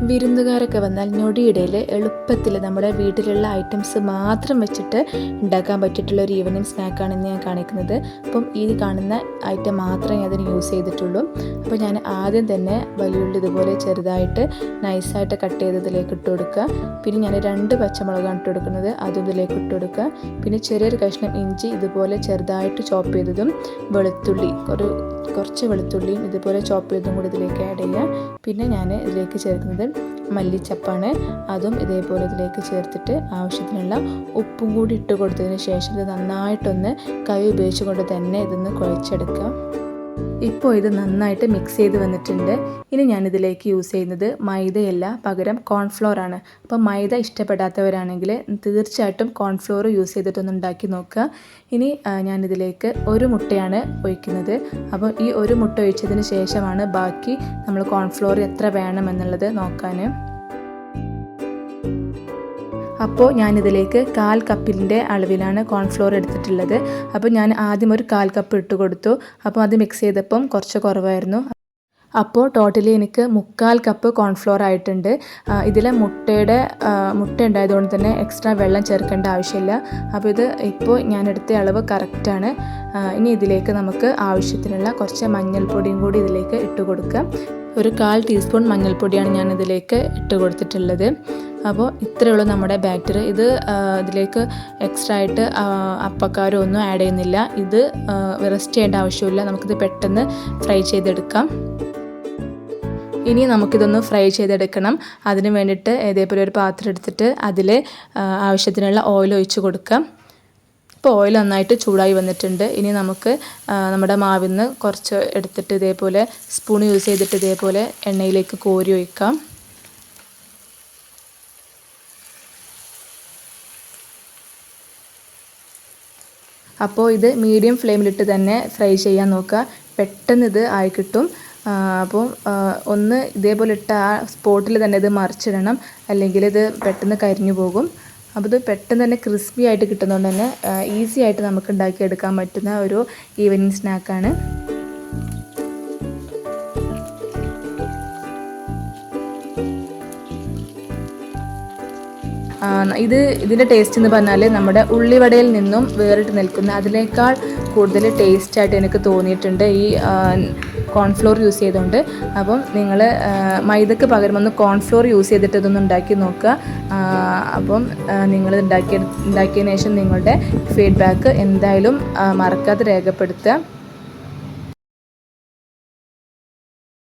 വിരുന്നുകാരൊക്കെ വന്നാൽ ഞൊടിയിടയിൽ എളുപ്പത്തിൽ നമ്മുടെ വീട്ടിലുള്ള ഐറ്റംസ് മാത്രം വെച്ചിട്ട് ഉണ്ടാക്കാൻ പറ്റിയിട്ടുള്ള ഒരു ഈവനിങ് സ്നാക്കാണ് ഇന്ന് ഞാൻ കാണിക്കുന്നത്. അപ്പം ഈ കാണുന്ന ഐറ്റം മാത്രമേ അതിന് യൂസ് ചെയ്തിട്ടുള്ളൂ. അപ്പോൾ ഞാൻ ആദ്യം തന്നെ വലിയുള്ളി ഇതുപോലെ ചെറുതായിട്ട് നൈസായിട്ട് കട്ട് ചെയ്തതിലേക്ക് ഇട്ട് കൊടുക്കുക. പിന്നെ ഞാൻ 2 പച്ചമുളകാണ് ഇട്ട് കൊടുക്കുന്നത്, അതും ഇതിലേക്ക് ഇട്ട് കൊടുക്കുക. പിന്നെ ചെറിയൊരു കഷ്ണം ഇഞ്ചി ഇതുപോലെ ചെറുതായിട്ട് ചോപ്പ് ചെയ്തതും, വെളുത്തുള്ളി കുറച്ച് വെളുത്തുള്ളിയും ഇതുപോലെ ചോപ്പ് ചെയ്തതും കൂടി ഇതിലേക്ക് ആഡ് ചെയ്യുക. പിന്നെ ഞാൻ ഇതിലേക്ക് ചേർക്കുന്നത് മല്ലിച്ചപ്പാണ്, അതും ഇതേപോലെ ഇതിലേക്ക് ചേർത്തിട്ട് ആവശ്യത്തിനുള്ള ഉപ്പും കൂടി ഇട്ട് കൊടുത്തതിന് ശേഷം ഇത് നന്നായിട്ടൊന്ന് കൈ ഉപയോഗിച്ചുകൊണ്ട് തന്നെ ഇതൊന്ന് കുഴച്ചെടുക്കുക. ഇപ്പോൾ ഇത് നന്നായിട്ട് മിക്സ് ചെയ്ത് വന്നിട്ടുണ്ട്. ഇനി ഞാനിതിലേക്ക് യൂസ് ചെയ്യുന്നത് മൈദയല്ല, പകരം കോൺഫ്ലോർ ആണ്. അപ്പോൾ മൈദ ഇഷ്ടപ്പെടാത്തവരാണെങ്കിൽ തീർച്ചയായിട്ടും കോൺഫ്ലോർ യൂസ് ചെയ്തിട്ടൊന്ന് ഉണ്ടാക്കി നോക്കുക. ഇനി ഞാനിതിലേക്ക് 1 മുട്ടയാണ് ഒഴിക്കുന്നത്. അപ്പോൾ ഈ 1 മുട്ട ഒഴിച്ചതിന് ശേഷമാണ് ബാക്കി നമ്മൾ കോൺഫ്ലോർ എത്ര വേണമെന്നുള്ളത് നോക്കാൻ. അപ്പോൾ ഞാനിതിലേക്ക് 1/4 കപ്പിൻ്റെ അളവിലാണ് കോൺഫ്ലോർ എടുത്തിട്ടുള്ളത്. അപ്പോൾ ഞാൻ ആദ്യം ഒരു 1/4 കപ്പ് ഇട്ട് കൊടുത്തു. അപ്പോൾ അത് മിക്സ് ചെയ്തപ്പം കുറച്ച് കുറവായിരുന്നു. അപ്പോൾ ടോട്ടലി എനിക്ക് 3/4 കപ്പ് കോൺഫ്ലോർ ആയിട്ടുണ്ട്. ഇതിലെ മുട്ട ഉണ്ടായതുകൊണ്ട് തന്നെ എക്സ്ട്രാ വെള്ളം ചേർക്കേണ്ട ആവശ്യമില്ല. അപ്പോൾ ഇത് ഇപ്പോൾ ഞാൻ എടുത്ത അളവ് കറക്റ്റാണ്. ഇനി ഇതിലേക്ക് നമുക്ക് ആവശ്യത്തിനുള്ള കുറച്ച് മഞ്ഞൾപ്പൊടിയും കൂടി ഇതിലേക്ക് ഇട്ട് കൊടുക്കാം. ഒരു 1/4 ടീസ്പൂൺ മഞ്ഞൾപ്പൊടിയാണ് ഞാൻ ഇതിലേക്ക് ഇട്ട് കൊടുത്തിട്ടുള്ളത്. അപ്പോൾ ഇത്രയേ ഉള്ളൂ നമ്മുടെ ബാറ്റർ. ഇതിലേക്ക് എക്സ്ട്രാ ആയിട്ട് അപ്പക്കാരോ ഒന്നും ആഡ് ചെയ്യുന്നില്ല. ഇത് റെസ്റ്റ് ചെയ്യേണ്ട ആവശ്യമില്ല, നമുക്കിത് പെട്ടെന്ന് ഫ്രൈ ചെയ്തെടുക്കാം. ഇനി നമുക്കിതൊന്ന് ഫ്രൈ ചെയ്തെടുക്കണം. അതിന് വേണ്ടിയിട്ട് ഇതേപോലെ ഒരു പാത്രം എടുത്തിട്ട് അതിൽ ആവശ്യത്തിനുള്ള ഓയിൽ ഒഴിച്ച് കൊടുക്കാം. ഇപ്പോൾ ഓയിൽ നന്നായിട്ട് ചൂടായി വന്നിട്ടുണ്ട്. ഇനി നമുക്ക് നമ്മുടെ മാവിൽ നിന്ന് കുറച്ച് എടുത്തിട്ട് ഇതേപോലെ സ്പൂൺ യൂസ് ചെയ്തിട്ട് ഇതേപോലെ എണ്ണയിലേക്ക് കോരി ഒഴിക്കാം. അപ്പോൾ ഇത് മീഡിയം ഫ്ലെയിമിലിട്ട് തന്നെ ഫ്രൈ ചെയ്യാൻ നോക്കുക, പെട്ടെന്ന് ഇത് ആയി കിട്ടും. അപ്പോൾ ഒന്ന് ഇതേപോലെ ഇട്ട് ആ സ്പോട്ടിൽ തന്നെ ഇത് മറിച്ചിടണം, അല്ലെങ്കിൽ ഇത് പെട്ടെന്ന് കരിഞ്ഞു പോകും. അപ്പോൾ ഇത് പെട്ടെന്ന് തന്നെ ക്രിസ്പി ആയിട്ട് കിട്ടുന്നതുകൊണ്ട് തന്നെ ഈസി ആയിട്ട് നമുക്ക് ഉണ്ടാക്കിയെടുക്കാൻ പറ്റുന്ന ഒരു ഈവനിങ് സ്നാക്കാണ്. ഇതിൻ്റെ ടേസ്റ്റ് എന്ന് പറഞ്ഞാൽ നമ്മുടെ ഉള്ളിവടയിൽ നിന്നും വേറിട്ട് നിൽക്കുന്ന, അതിനേക്കാൾ കൂടുതൽ ടേസ്റ്റായിട്ട് എനിക്ക് തോന്നിയിട്ടുണ്ട് ഈ കോൺഫ്ലോർ യൂസ് ചെയ്തുകൊണ്ട്. അപ്പം നിങ്ങൾ മൈദക്ക് പകരം ഒന്ന് കോൺഫ്ലോർ യൂസ് ചെയ്തിട്ട് ഇതൊന്ന് ഉണ്ടാക്കി നോക്കുക. അപ്പം നിങ്ങൾ ഉണ്ടാക്കിയതിന് ശേഷം നിങ്ങളുടെ ഫീഡ്ബാക്ക് എന്തായാലും മറക്കാതെ രേഖപ്പെടുത്തുക.